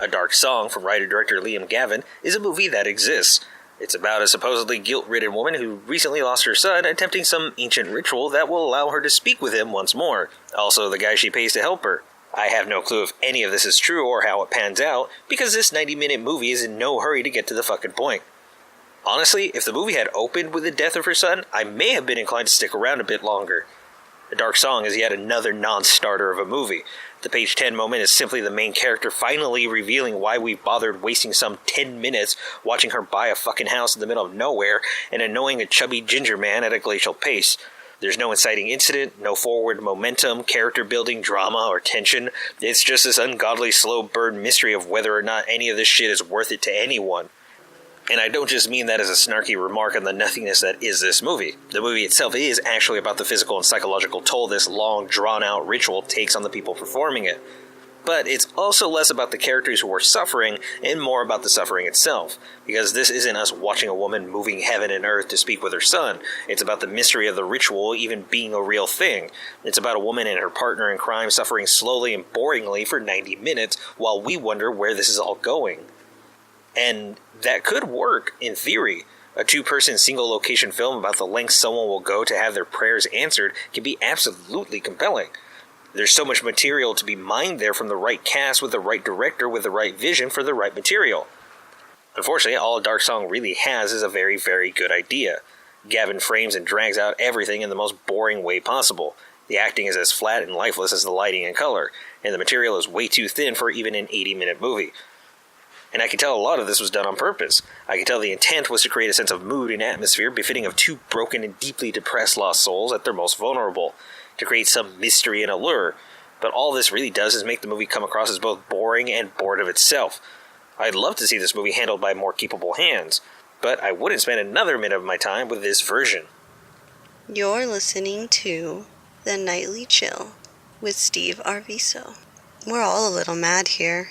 A Dark Song from writer-director Liam Gavin is a movie that exists. It's about a supposedly guilt-ridden woman who recently lost her son attempting some ancient ritual that will allow her to speak with him once more. Also, the guy she pays to help her. I have no clue if any of this is true or how it pans out, because this 90-minute movie is in no hurry to get to the fucking point. Honestly, if the movie had opened with the death of her son, I may have been inclined to stick around a bit longer. A Dark Song is yet another non-starter of a movie. The page 10 moment is simply the main character finally revealing why we bothered wasting some 10 minutes watching her buy a fucking house in the middle of nowhere and annoying a chubby ginger man at a glacial pace. There's no inciting incident, no forward momentum, character building, drama, or tension. It's just this ungodly slow burn mystery of whether or not any of this shit is worth it to anyone. And I don't just mean that as a snarky remark on the nothingness that is this movie. The movie itself is actually about the physical and psychological toll this long, drawn-out ritual takes on the people performing it. But it's also less about the characters who are suffering and more about the suffering itself, because this isn't us watching a woman moving heaven and earth to speak with her son. It's about the mystery of the ritual even being a real thing. It's about a woman and her partner in crime suffering slowly and boringly for 90 minutes while we wonder where this is all going. And that could work, in theory. A two-person, single-location film about the lengths someone will go to have their prayers answered can be absolutely compelling. There's so much material to be mined there from the right cast with the right director with the right vision for the right material. Unfortunately, all A Dark Song really has is a very, very good idea. Gavin frames and drags out everything in the most boring way possible. The acting is as flat and lifeless as the lighting and color, and the material is way too thin for even an 80-minute movie. And I can tell a lot of this was done on purpose. I can tell the intent was to create a sense of mood and atmosphere befitting of two broken and deeply depressed lost souls at their most vulnerable, to create some mystery and allure. But all this really does is make the movie come across as both boring and bored of itself. I'd love to see this movie handled by more capable hands, but I wouldn't spend another minute of my time with this version. You're listening to The Nightly Chill with Steve Arviso. We're all a little mad here.